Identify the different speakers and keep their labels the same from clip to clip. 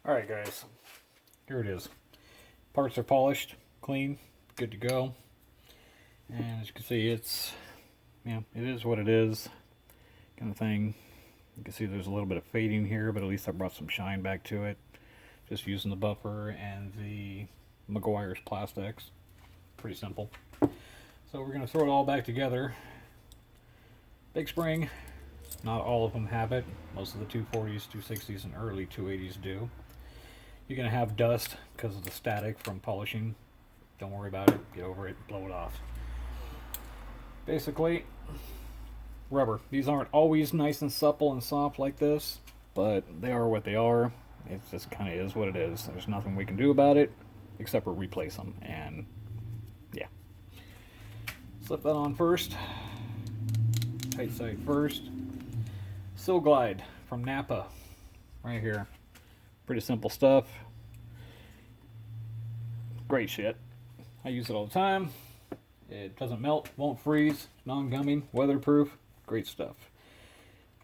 Speaker 1: Alright guys, here it is. Parts are polished, clean, good to go. And as you can see, it is what it is, kind of thing. You can see there's a little bit of fading here, but at least I brought some shine back to it. Just using the buffer and the Meguiar's plastics. Pretty simple. So we're going to throw it all back together. Big spring. Not all of them have it. Most of the 240s, 260s, and early 280s do. You're going to have dust because of the static from polishing. Don't worry about it. Get over it. Blow it off. Basically, rubber. These aren't always nice and supple and soft like this, but they are what they are. It just kind of is what it is. There's nothing we can do about it except for replace them. And yeah. Slip that on first. Tight side first. Sil Glide from Napa. Right here. Pretty simple stuff. Great shit. I use it all the time. It doesn't melt, won't freeze, non-gumming, weatherproof. Great stuff.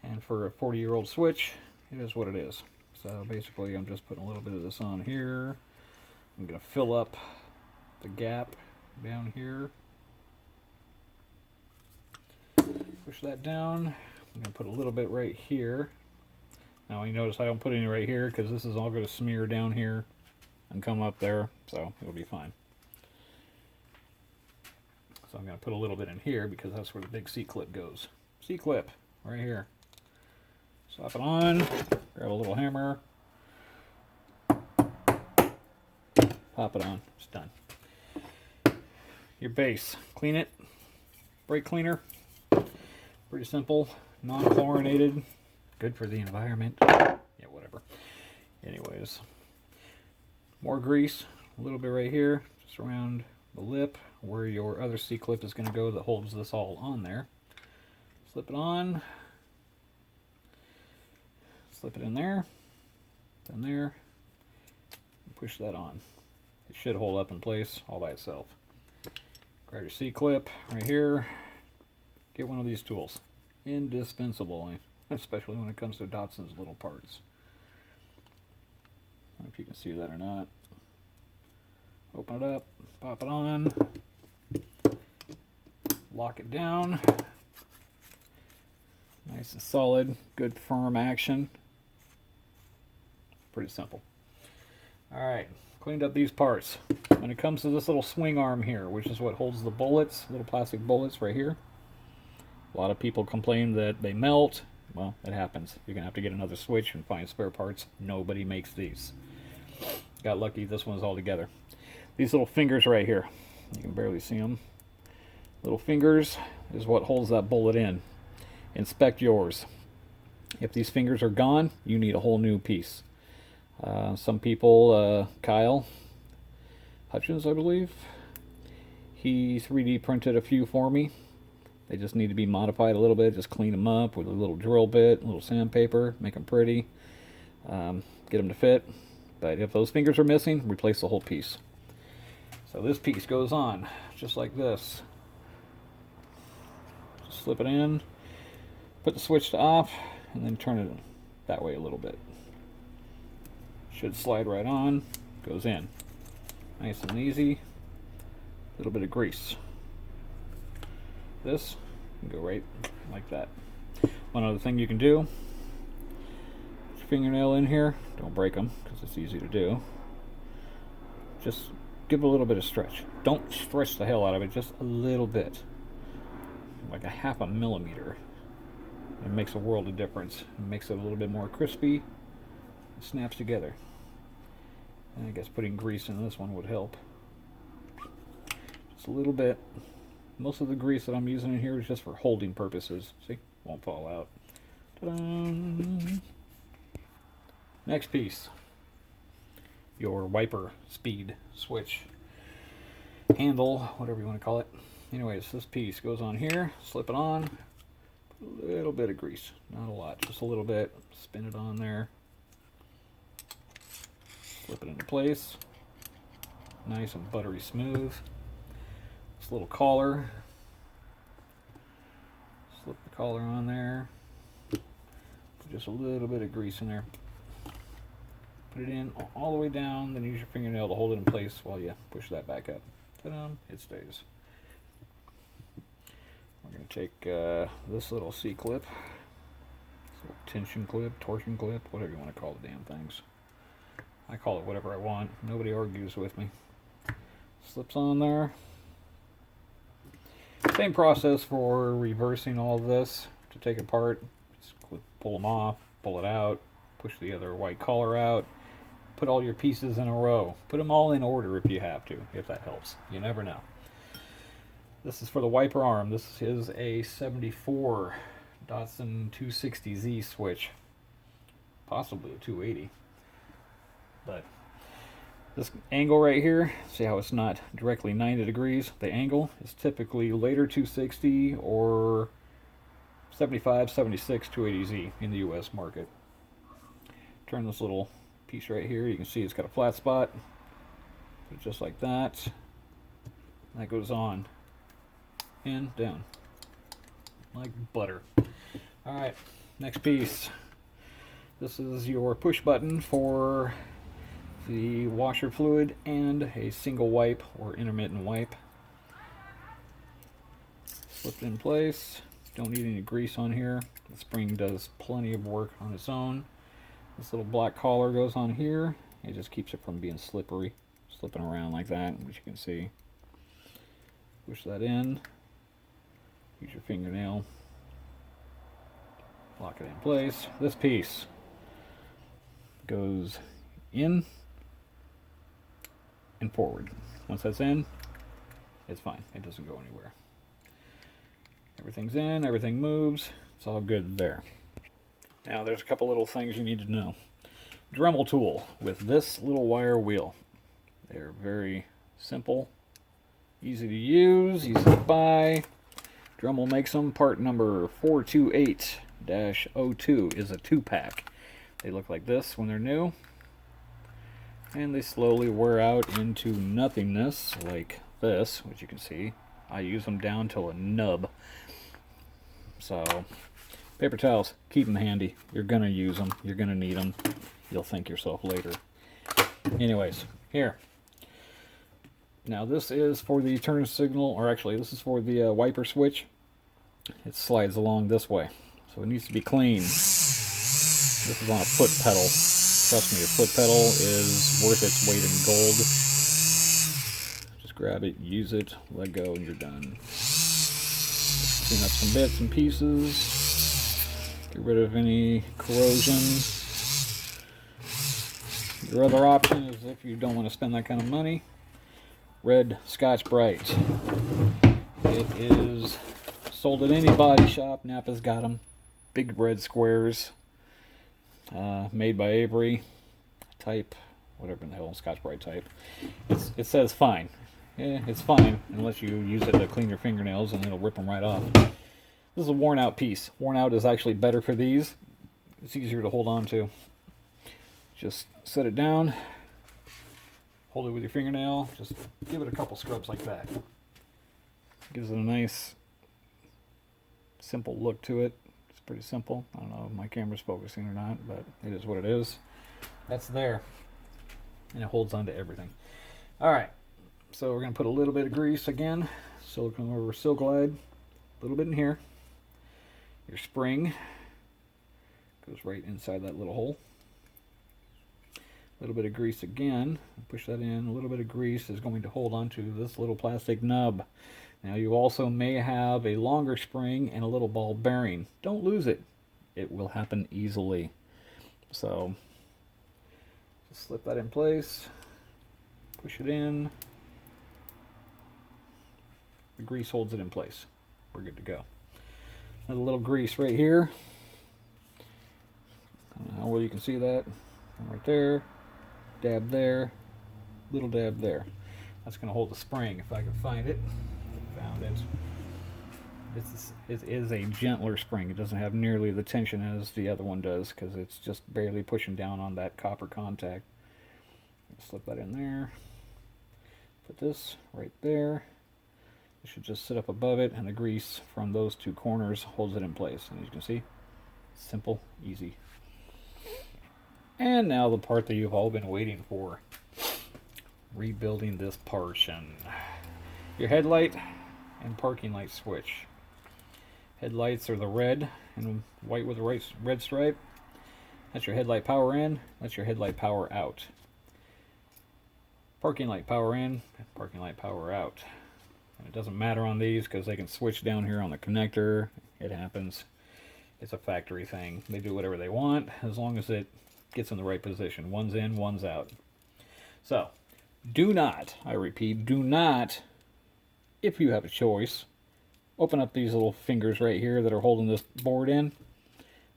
Speaker 1: And for a 40-year-old switch, it is what it is. So basically, I'm just putting a little bit of this on here. I'm going to fill up the gap down here. Push that down. I'm going to put a little bit right here. Now you notice I don't put any right here because this is all going to smear down here and come up there, so it'll be fine. So I'm going to put a little bit in here because that's where the big C-clip goes. C-clip, right here. Slap it on, grab a little hammer, pop it on, it's done. Your base, clean it, brake cleaner, pretty simple, non-chlorinated, good for the environment, yeah, whatever. Anyways, more grease, a little bit right here, just around the lip where your other C-clip is going to go that holds this all on there. Slip it on, slip it in there, and push that on. It should hold up in place all by itself. Grab your C-clip right here. Get one of these tools. Indispensable, especially when it comes to Datsun's little parts. I don't know if you can see that or not. Open it up, pop it on, lock it down. Nice and solid, good firm action. Pretty simple. Alright, cleaned up these parts. When it comes to this little swing arm here, which is what holds the bullets, little plastic bullets right here, a lot of people complain that they melt. Well, it happens. You're going to have to get another switch and find spare parts. Nobody makes these. Got lucky, this one's all together. These little fingers right here, you can barely see them. Little fingers is what holds that bullet in. Inspect yours. If these fingers are gone, you need a whole new piece. Some people, Kyle Hutchins, I believe, he 3D printed a few for me. They just need to be modified a little bit. Just clean them up with a little drill bit, a little sandpaper, make them pretty, get them to fit. But if those fingers are missing, replace the whole piece. So this piece goes on just like this. Just slip it in, put the switch to off, and then turn it that way a little bit. Should slide right on, goes in. Nice and easy. A little bit of grease. This can go right like that. One other thing you can do, put your fingernail in here, don't break them because it's easy to do. Just give it a little bit of stretch. Don't stretch the hell out of it, just a little bit. Like a half a millimeter. It makes a world of difference. It makes it a little bit more crispy. It snaps together. And I guess putting grease in this one would help. Just a little bit. Most of the grease that I'm using in here is just for holding purposes. See? Won't fall out. Ta-da! Next piece. Your wiper speed switch handle, whatever you want to call it. Anyways, this piece goes on here. Slip it on. Put a little bit of grease. Not a lot. Just a little bit. Spin it on there. Slip it into place. Nice and buttery smooth. This little collar. Slip the collar on there. Put just a little bit of grease in there. Put it in all the way down, then use your fingernail to hold it in place while you push that back up. Ta-da, it stays. We're going to take this little C-clip, this little tension clip, torsion clip, whatever you want to call the damn things. I call it whatever I want. Nobody argues with me. Slips on there. Same process for reversing all of this to take apart. Just pull them off, pull it out, push the other white collar out. Put all your pieces in a row. Put them all in order if you have to, if that helps. You never know. This is for the wiper arm. This is a 74 Datsun 260Z switch. Possibly a 280. But this angle right here, see how it's not directly 90 degrees? The angle is typically later 260 or 75, 76 280Z in the US market. Turn this little piece right here, you can see it's got a flat spot. Put it just like that. That goes on and down like butter. Alright, next piece. This is your push button for the washer fluid and a single wipe or intermittent wipe. Slipped in place. Don't need any grease on here. The spring does plenty of work on its own. This little black collar goes on here. It just keeps it from being slippery, slipping around like that, which you can see. Push that in. Use your fingernail. Lock it in place. This piece goes in and forward. Once that's in, it's fine. It doesn't go anywhere. Everything's in, everything moves. It's all good there. Now there's a couple little things you need to know. Dremel tool with this little wire wheel. They're very simple, easy to use, easy to buy. Dremel makes them. Part number 428-02 is a 2-pack. They look like this when they're new, and they slowly wear out into nothingness like this, which you can see. I use them down till a nub. So paper towels, keep them handy. You're gonna use them, you're gonna need them. You'll thank yourself later. Anyways, here. Now this is for the turn signal, or actually this is for the wiper switch. It slides along this way, so it needs to be clean. This is on a foot pedal. Trust me, a foot pedal is worth its weight in gold. Just grab it, use it, let go, and you're done. Clean up some bits and pieces. Get rid of any corrosion. Your other option is, if you don't want to spend that kind of money, red Scotch-Brite. It is sold at any body shop. Napa's got them. Big red squares. Made by Avery. Type, whatever the hell, Scotch-Brite type. It says fine. Yeah, it's fine unless you use it to clean your fingernails and it'll rip them right off. This is a worn out piece. Worn out is actually better for these. It's easier to hold on to. Just set it down. Hold it with your fingernail. Just give it a couple scrubs like that. Gives it a nice, simple look to it. It's pretty simple. I don't know if my camera's focusing or not, but it is what it is. That's there. And it holds on to everything. Alright, so we're going to put a little bit of grease again. Silicone over Silglide. A little bit in here. Your spring goes right inside that little hole. A little bit of grease again. Push that in. A little bit of grease is going to hold on to this little plastic nub. Now you also may have a longer spring and a little ball bearing. Don't lose it. It will happen easily. So just slip that in place. Push it in. The grease holds it in place. We're good to go. Another little grease right here. I don't know how well you can see that. Right there. Dab there. Little dab there. That's going to hold the spring if I can find it. Found it. It is a gentler spring. It doesn't have nearly the tension as the other one does because it's just barely pushing down on that copper contact. Slip that in there. Put this right there. It should just sit up above it, and the grease from those two corners holds it in place. And as you can see, simple, easy. And now the part that you've all been waiting for. Rebuilding this portion. Your headlight and parking light switch. Headlights are the red and white with a red stripe. That's your headlight power in. That's your headlight power out. Parking light power in, parking light power out. And it doesn't matter on these because they can switch down here on the connector. It happens. It's a factory thing. They do whatever they want as long as it gets in the right position. One's in, one's out. So, do not, I repeat, do not, if you have a choice, open up these little fingers right here that are holding this board in.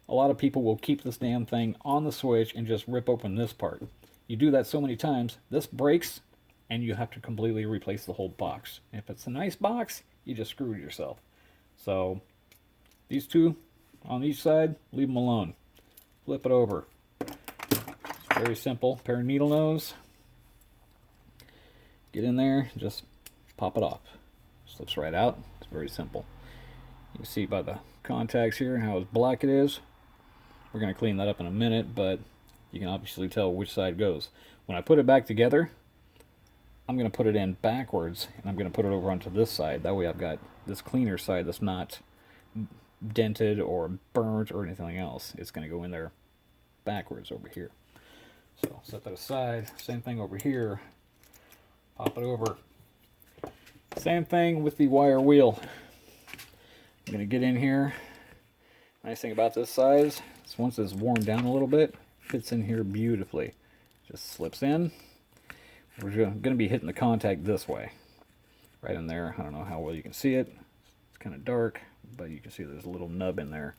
Speaker 1: A lot of people will keep this damn thing on the switch and just rip open this part. You do that so many times, this breaks, and you have to completely replace the whole box. If it's a nice box, you just screwed yourself. So, these two on each side, leave them alone. Flip it over. Very simple. Pair of needle nose. Get in there, just pop it off. Slips right out. It's very simple. You can see by the contacts here how black it is. We're going to clean that up in a minute, but you can obviously tell which side goes. When I put it back together, I'm going to put it in backwards, and I'm going to put it over onto this side. That way I've got this cleaner side that's not dented or burnt or anything else. It's going to go in there backwards over here. So set that aside. Same thing over here. Pop it over. Same thing with the wire wheel. I'm going to get in here. Nice thing about this size is once it's worn down a little bit, fits in here beautifully. Just slips in. We're going to be hitting the contact this way. Right in there. I don't know how well you can see it. It's kind of dark, but you can see there's a little nub in there.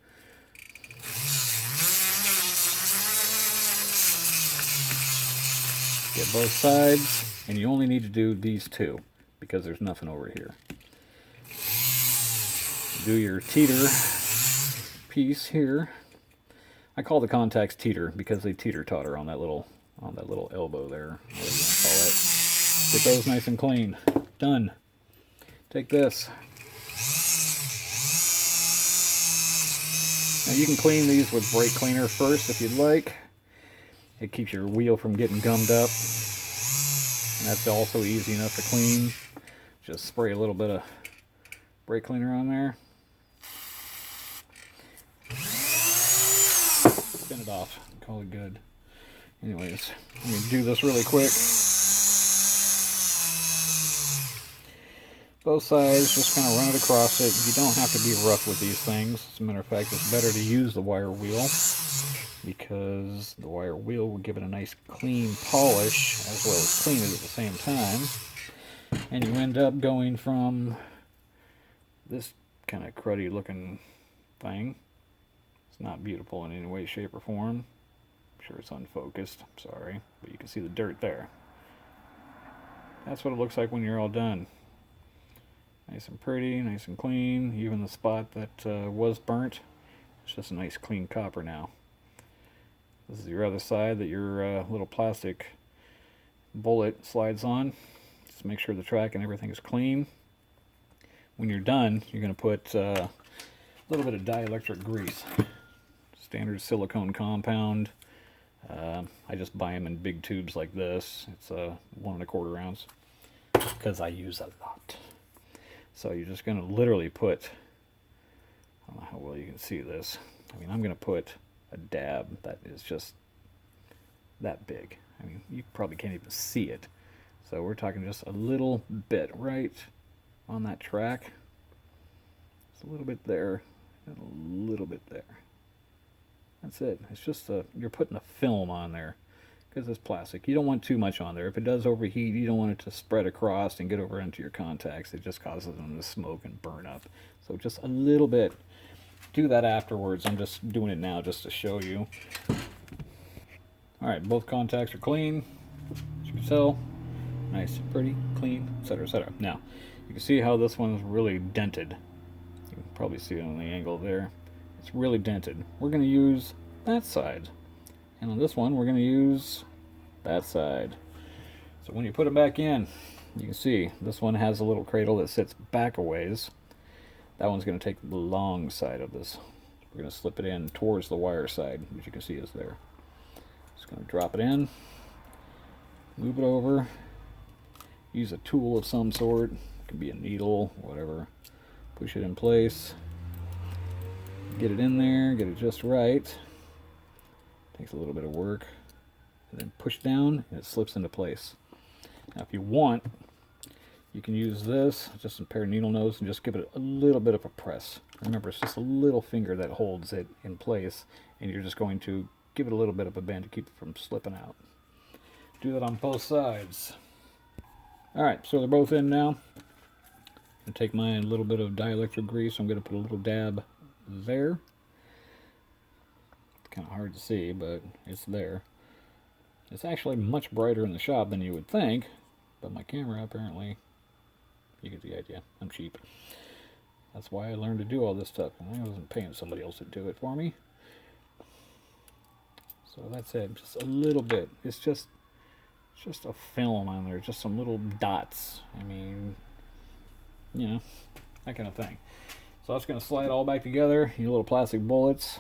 Speaker 1: Get both sides, and you only need to do these two because there's nothing over here. Do your teeter piece here. I call the contacts teeter because they teeter-totter on that little elbow there, whatever you want to call it. Get those nice and clean. Done. Take this. Now you can clean these with brake cleaner first if you'd like. It keeps your wheel from getting gummed up. And that's also easy enough to clean. Just spray a little bit of brake cleaner on there. Spin it off. Call it good. Anyways, let me do this really quick. Both sides, just kind of run it across it. You don't have to be rough with these things. As a matter of fact, it's better to use the wire wheel because the wire wheel will give it a nice clean polish as well as clean it at the same time. And you end up going from this kind of cruddy looking thing. It's not beautiful in any way, shape, or form. I'm sure it's unfocused, I'm sorry, but you can see the dirt there. That's what it looks like when you're all done. Nice and pretty, nice and clean. Even the spot that was burnt, it's just a nice clean copper now. This is your other side that your little plastic bullet slides on. Just make sure the track and everything is clean. When you're done, you're going to put a little bit of dielectric grease. Standard silicone compound. I just buy them in big tubes like this. It's 1 1/4 ounce because I use a lot. So you're just going to literally put, I don't know how well you can see this. I mean, I'm going to put a dab that is just that big. I mean, you probably can't even see it. So we're talking just a little bit right on that track. Just a little bit there and a little bit there. That's it. It's just you're putting a film on there because it's plastic. You don't want too much on there. If it does overheat, you don't want it to spread across and get over into your contacts. It just causes them to smoke and burn up. So just a little bit. Do that afterwards. I'm just doing it now just to show you. Alright, both contacts are clean. As you can tell, nice, pretty, clean, etc., etc. Now, you can see how this one's really dented. You can probably see it on the angle there. It's really dented. We're going to use that side. And on this one, we're going to use that side. So when you put it back in, you can see this one has a little cradle that sits back a ways. That one's going to take the long side of this. We're going to slip it in towards the wire side, which you can see is there. Just going to drop it in, move it over, use a tool of some sort. It could be a needle, whatever. Push it in place, get it in there, get it just right. Takes a little bit of work. And then push down and it slips into place. Now if you want, you can use this, just a pair of needle nose, and just give it a little bit of a press. Remember, it's just a little finger that holds it in place, and you're just going to give it a little bit of a bend to keep it from slipping out. Do that on both sides. Alright, so they're both in now. I'm going to take my little bit of dielectric grease. I'm going to put a little dab there. It's kind of hard to see, but it's there. It's actually much brighter in the shop than you would think, but my camera apparently, you get the idea. I'm cheap. That's why I learned to do all this stuff. I wasn't paying somebody else to do it for me. So that's it, just a little bit. It's just a film on there, just some little dots. I mean, you know, that kind of thing. So that's going to slide all back together. Your little plastic bullets,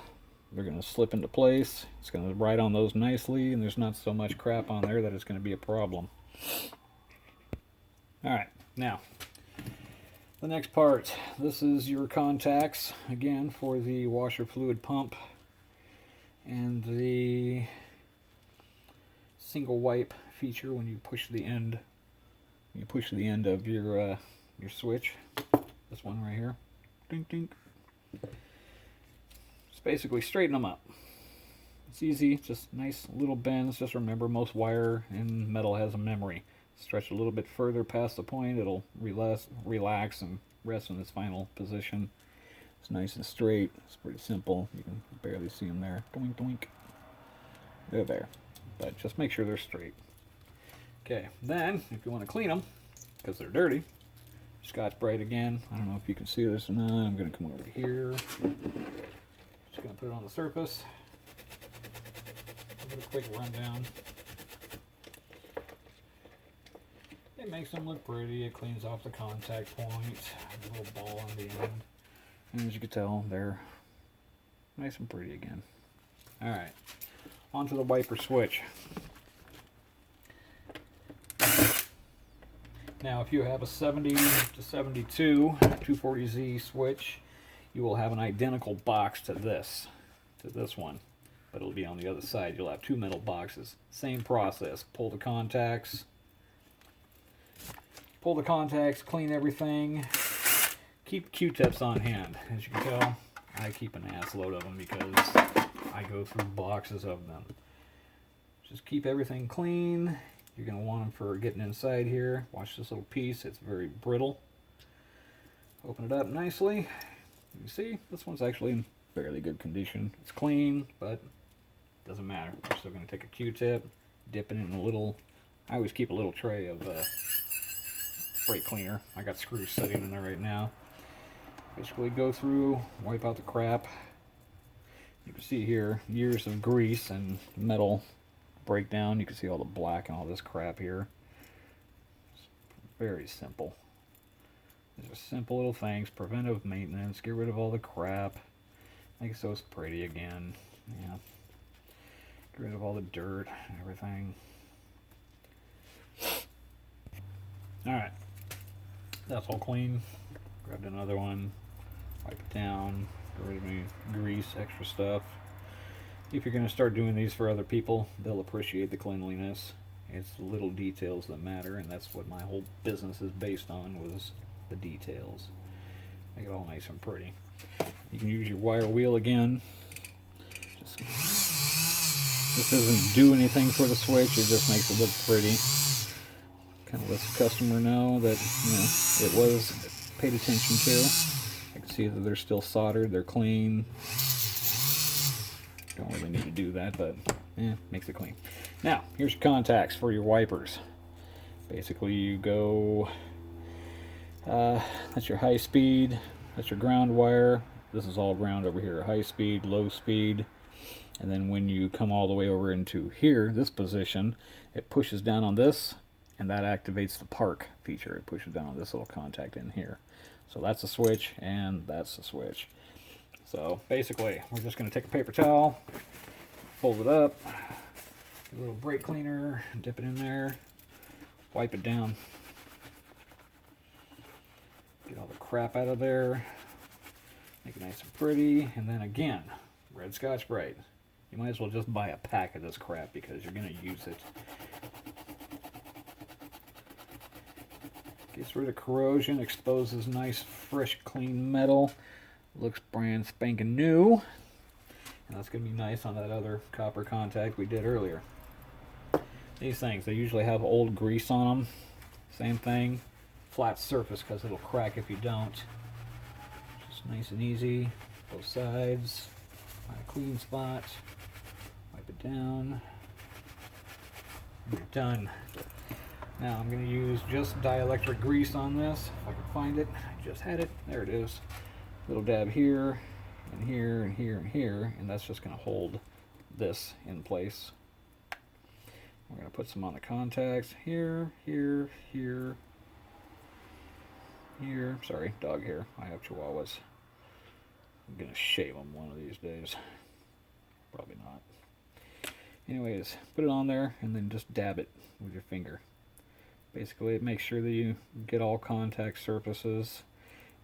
Speaker 1: they're going to slip into place. It's going to ride on those nicely, and there's not so much crap on there that it's going to be a problem. Alright, now, the next part. This is your contacts, again, for the washer fluid pump and the single wipe feature when you push the end. You push the end of your switch. This one right here. Ding, ding. Just basically straighten them up. It's easy, just nice little bends. Just remember, most wire and metal has a memory. Stretch a little bit further past the point, it'll relax and rest in its final position. It's nice and straight. It's pretty simple. You can barely see them there. Doink, doink. They're there. But just make sure they're straight. Okay, then, if you want to clean them, because they're dirty, Scotch-Brite again. I don't know if you can see this or not. I'm going to come over here. Just going to put it on the surface. Give it a quick rundown. It makes them look pretty. It cleans off the contact point, a little ball on the end. And as you can tell, they're nice and pretty again. Alright, onto the wiper switch. Now, if you have a 70 to 72 240Z switch, you will have an identical box to this one. But it'll be on the other side. You'll have two metal boxes. Same process. Pull the contacts, clean everything. Keep Q-tips on hand. As you can tell, I keep an ass load of them because I go through boxes of them. Just keep everything clean. You're going to want them for getting inside here. Watch this little piece. It's very brittle. Open it up nicely. You see, this one's actually in fairly good condition. It's clean, but it doesn't matter. We're still going to take a Q-tip, dip it in a little... I always keep a little tray of brake cleaner. I got screws sitting in there right now. Basically go through, wipe out the crap. You can see here years of grease and metal breakdown. You can see all the black and all this crap here. It's very simple. These are simple little things. Preventive maintenance. Get rid of all the crap. Make it so it's pretty again. Yeah. Get rid of all the dirt and everything. Alright. That's all clean. Grabbed another one. Wipe it down. Get rid of any grease, extra stuff. If you're going to start doing these for other people, they'll appreciate the cleanliness. It's the little details that matter, and that's what my whole business is based on, was the details. Make it all nice and pretty. You can use your wire wheel again. This doesn't do anything for the switch, it just makes it look pretty. Kind of lets the customer know that, you know, it was paid attention to. I can see that they're still soldered, they're clean. Don't really need to do that, but makes it clean. Now, here's your contacts for your wipers. Basically, you go, that's your high speed, that's your ground wire. This is all ground over here, high speed, low speed. And then when you come all the way over into here, this position, it pushes down on this, and that activates the park feature. It pushes down on this little contact in here. So that's the switch, and that's the switch. So basically, we're just going to take a paper towel, fold it up, A little brake cleaner, dip it in there, wipe it down. Get all the crap out of there, make it nice and pretty, and then again, red Scotch-Brite. You might as well just buy a pack of this crap because you're going to use it. Gets rid of corrosion, exposes nice, fresh, clean metal. Looks brand spanking new. And that's going to be nice on that other copper contact we did earlier. These things, they usually have old grease on them. Same thing. Flat surface because it'll crack if you don't. Just nice and easy. Both sides. Find a clean spot. Wipe it down. And you're done. Now I'm going to use just dielectric grease on this. If I can find it. I just had it. There it is. Little dab here, and here, and here, and here. And that's just going to hold this in place. We're going to put some on the contacts. Here, here, here, here. Sorry, dog hair. I have chihuahuas. I'm going to shave them one of these days. Probably not. Anyways, put it on there and then just dab it with your finger. Basically, make sure that you get all contact surfaces.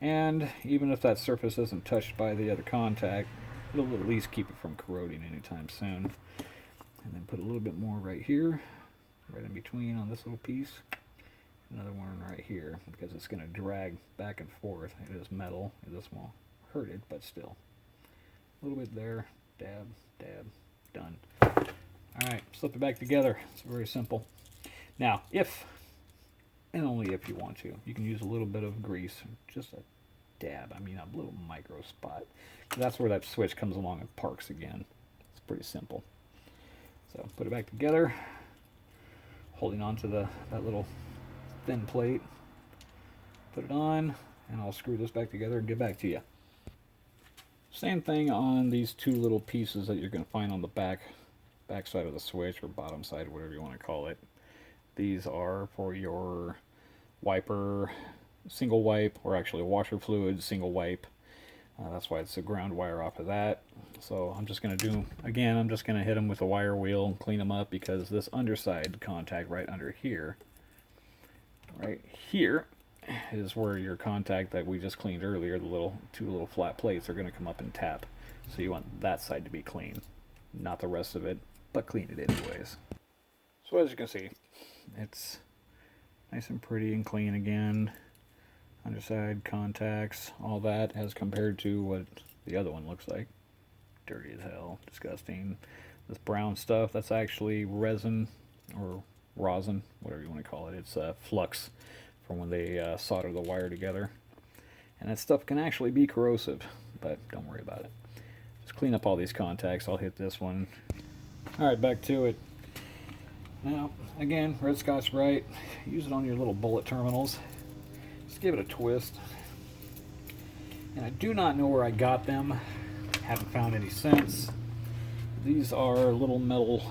Speaker 1: And even if that surface isn't touched by the other contact, it'll at least keep it from corroding anytime soon. And then put a little bit more right here, right in between on this little piece. Another one right here, because it's going to drag back and forth. It is metal. This won't hurt it, but still. A little bit there. Dab, dab, done. Alright, slip it back together. It's very simple. Now, if, and only if you want to, you can use a little bit of grease. Just a dab. I mean, a little micro spot. That's where that switch comes along and parks again. It's pretty simple. So put it back together, holding on to that little thin plate. Put it on, and I'll screw this back together and get back to you. Same thing on these two little pieces that you're going to find on the back side of the switch, or bottom side, whatever you want to call it. These are for your wiper, single wipe, or actually washer fluid, single wipe. That's why it's a ground wire off of that. So I'm just going to do, again, I'm just going to hit them with a wire wheel and clean them up, because this underside contact right under here, right here, is where your contact that we just cleaned earlier, the two little flat plates, are going to come up and tap. So you want that side to be clean, not the rest of it, but clean it anyways. So as you can see, it's nice and pretty and clean again. Underside contacts, all that, as compared to what the other one looks like. Dirty as hell, disgusting. This brown stuff, that's actually resin, or rosin, whatever you want to call it. It's flux from when they solder the wire together. And that stuff can actually be corrosive, but don't worry about it. Just clean up all these contacts. I'll hit this one. Alright, back to it. Now, again, red Scotch-Brite. Use it on your little bullet terminals. Just give it a twist. And I do not know where I got them. Haven't found any since. These are little metal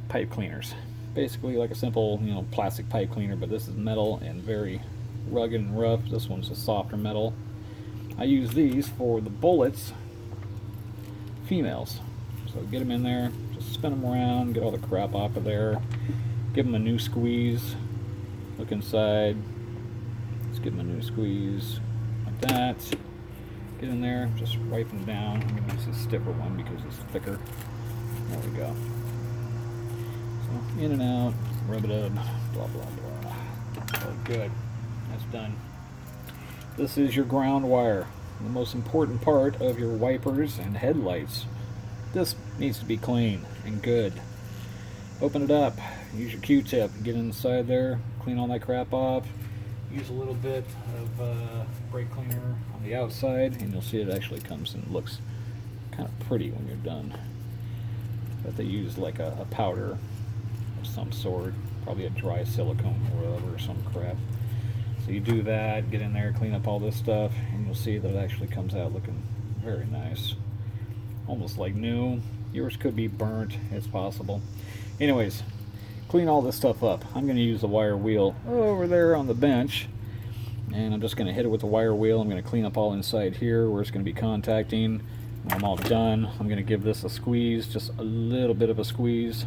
Speaker 1: pipe cleaners. Basically like a simple, plastic pipe cleaner, but this is metal and very rugged and rough. This one's a softer metal. I use these for the bullets, females. So get them in there, just spin them around, get all the crap off of there, give them a new squeeze, look inside, let's give them a new squeeze, like that, get in there, just wipe them down. I'm going to use a stiffer one because it's thicker. There we go. So in and out, rub it up, blah blah blah. Oh, good, that's done. This is your ground wire, the most important part of your wipers and headlights. This needs to be clean and good. Open it up, use your Q-tip, get inside there, clean all that crap off. Use a little bit of brake cleaner on the outside, and you'll see it actually comes and looks kind of pretty when you're done. But they use like a powder of some sort, probably a dry silicone or whatever, or some crap. So you do that, get in there, clean up all this stuff, and you'll see that it actually comes out looking very nice. Almost like new. Yours could be burnt, it's possible. Anyways, clean all this stuff up. I'm going to use the wire wheel over there on the bench, and I'm just going to hit it with the wire wheel. I'm going to clean up all inside here where it's going to be contacting. When I'm all done, I'm going to give this a squeeze, just a little bit of a squeeze.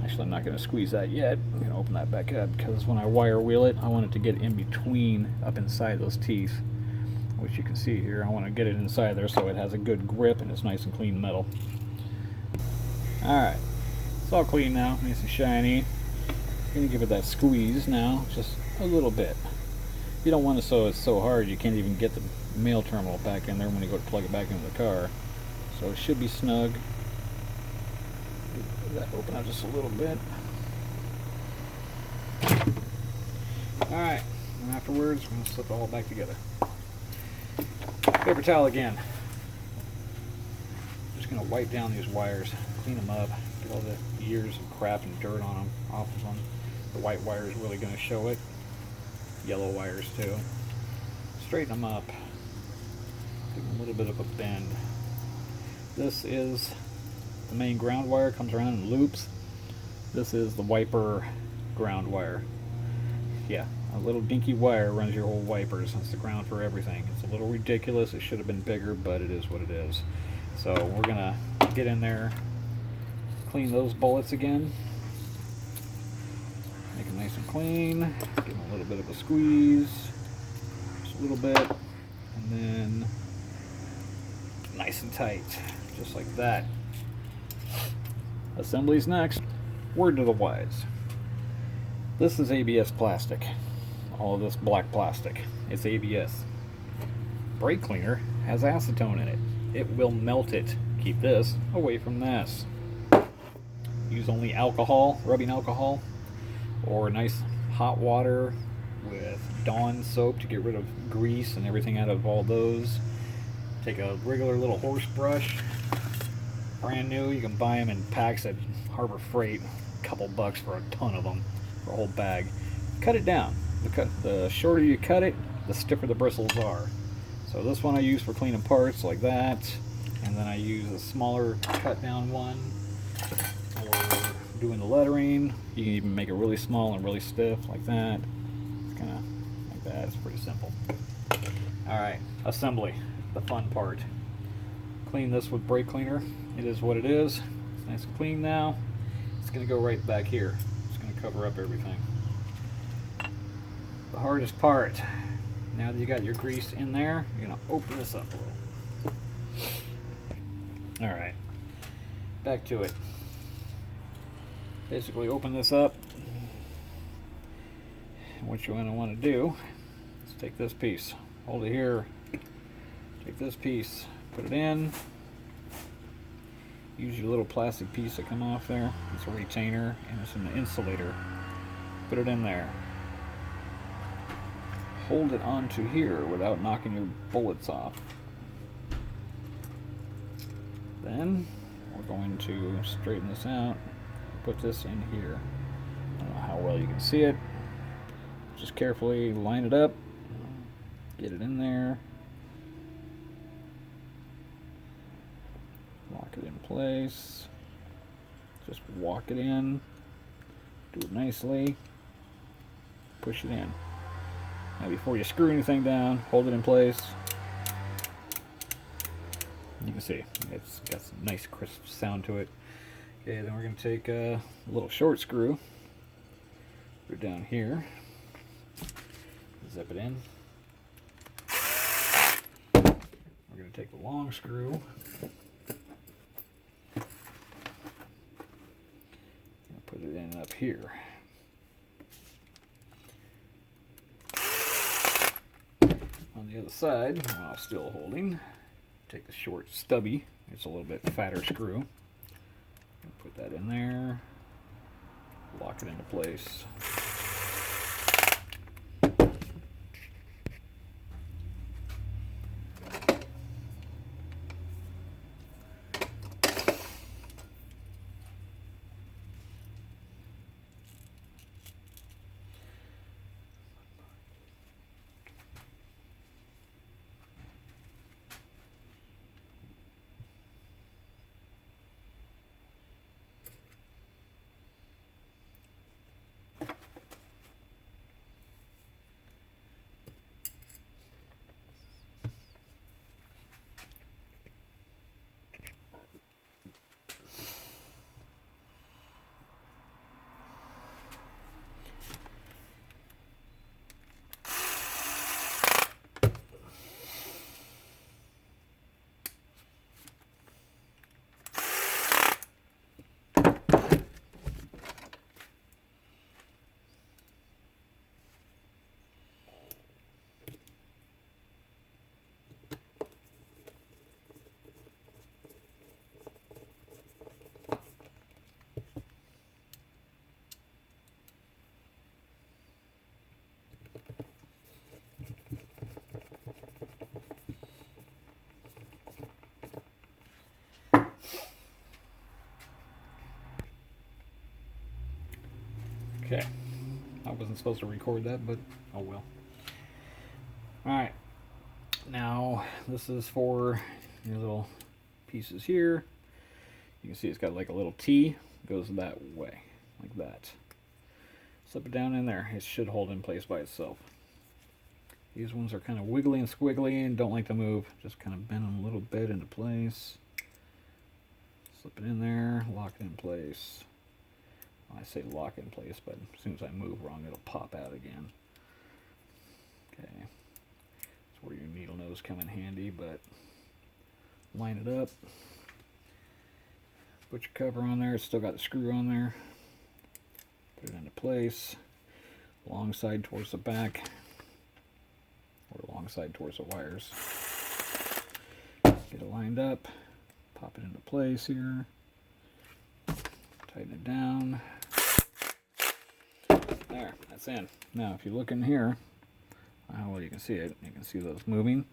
Speaker 1: Actually, I'm not going to squeeze that yet. I'm going to open that back up because when I wire wheel it, I want it to get in between, up inside those teeth, which you can see here. I want to get it inside there so it has a good grip and it's nice and clean metal. Alright, it's all clean now, nice and shiny. I'm going to give it that squeeze now, just a little bit. You don't want it so it's so hard you can't even get the mail terminal back in there when you go to plug it back into the car. So it should be snug. That open up just a little bit. Alright, and afterwards we're going to slip it all back together. Paper towel again. Just going to wipe down these wires, clean them up, get all the years of crap and dirt on them, off of them. The white wire is really going to show it. Yellow wires too. Straighten them up. Give them a little bit of a bend. This is the main ground wire, comes around in loops. This is the wiper ground wire. Yeah, a little dinky wire runs your whole wipers. That's the ground for everything. It's a little ridiculous. It should have been bigger, but it is what it is. So we're gonna get in there, clean those bullets again. Make them nice and clean. Give them a little bit of a squeeze. Just a little bit. And then nice and tight. Just like that. Assembly's next. Word to the wise. This is ABS plastic. All of this black plastic. It's ABS. Brake cleaner has acetone in it. It will melt it. Keep this away from this. Use only alcohol, rubbing alcohol, or nice hot water with Dawn soap to get rid of grease and everything out of all those. Take a regular little horse brush, brand new. You can buy them in packs at Harbor Freight, a couple bucks for a ton of them, for a whole bag. Cut it down. The shorter you cut it, the stiffer the bristles are. So this one I use for cleaning parts like that, and then I use a smaller cut down one for doing the lettering. You can even make it really small and really stiff like that. It's kind of like that. It's pretty simple. Alright, assembly, the fun part. Clean this with brake cleaner. It is what it is. It's nice and clean now. It's going to go right back here. It's going to cover up everything. The hardest part, now that you got your grease in there, you're going to open this up a little. Alright, back to it. Basically open this up. And what you're going to want to do is take this piece, hold it here, take this piece, put it in, use your little plastic piece that come off there. It's a retainer and it's an insulator. Put it in there. Hold it onto here without knocking your bullets off. Then we're going to straighten this out. Put this in here. I don't know how well you can see it. Just carefully line it up. Get it in there. Lock it in place. Just walk it in. Do it nicely. Push it in. Now before you screw anything down, hold it in place. You can see it's got some nice crisp sound to it. Okay, then we're going to take a little short screw, put it down here, zip it in. We're going to take the long screw, and put it in up here. On the other side, while still holding, take the short stubby, it's a little bit fatter screw. Put that in there, lock it into place. Okay. I wasn't supposed to record that, but oh well. Alright. Now, this is for your little pieces here. You can see it's got like a little T. Goes that way. Like that. Slip it down in there. It should hold in place by itself. These ones are kind of wiggly and squiggly and don't like to move. Just kind of bend them a little bit into place. Slip it in there, lock it in place. Well, I say lock it in place, but as soon as I move wrong, it'll pop out again. Okay. That's where your needle nose come in handy, but line it up. Put your cover on there. It's still got the screw on there. Put it into place. Long side towards the back. Or long side towards the wires. Get it lined up. Pop it into place here. Tighten it down. There, that's in. Now, if you look in here, well, you can see it. You can see those moving.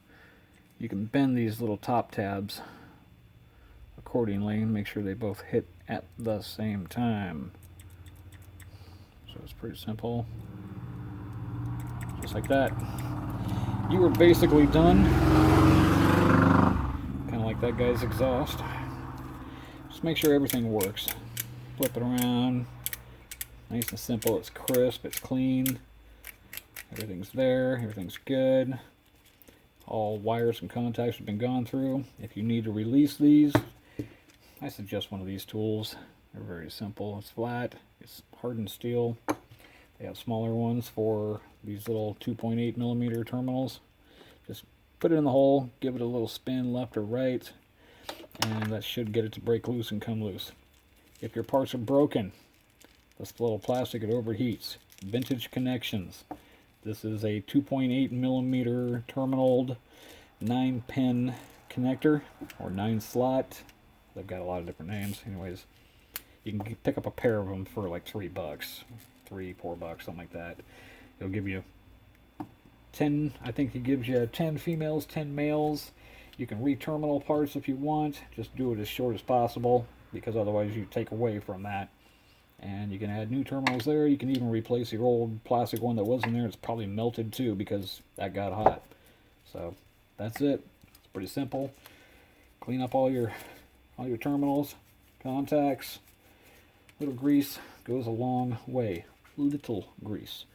Speaker 1: You can bend these little top tabs accordingly and make sure they both hit at the same time. So it's pretty simple. Just like that. You are basically done. Kind of like that guy's exhaust. Just make sure everything works. Flip it around. Nice and simple. It's crisp. It's clean. Everything's there. Everything's good. All wires and contacts have been gone through. If you need to release these, I suggest one of these tools. They're very simple. It's flat. It's hardened steel. They have smaller ones for these little 2.8 millimeter terminals. Just put it in the hole, give it a little spin left or right, and that should get it to break loose and come loose. If your parts are broken, this little plastic, it overheats. Vintage connections. This is a 2.8 millimeter terminaled 9-pin connector, or 9-slot. They've got a lot of different names. Anyways, you can pick up a pair of them for like $3, $4, something like that. It'll give you 10, I think it gives you 10 females, 10 males. You can re-terminal parts if you want. Just do it as short as possible, because otherwise you take away from that. And you can add new terminals there. You can even replace your old plastic one that was in there. It's probably melted too, because that got hot. So that's it. It's pretty simple. Clean up all your terminals, contacts. Little grease goes a long way. Little grease.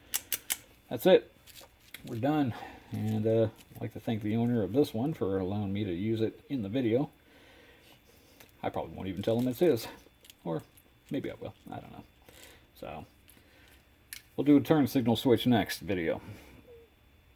Speaker 1: That's it. We're done. And I'd like to thank the owner of this one for allowing me to use it in the video. I probably won't even tell him it's his. Or maybe I will. I don't know. So, we'll do a turn signal switch next video.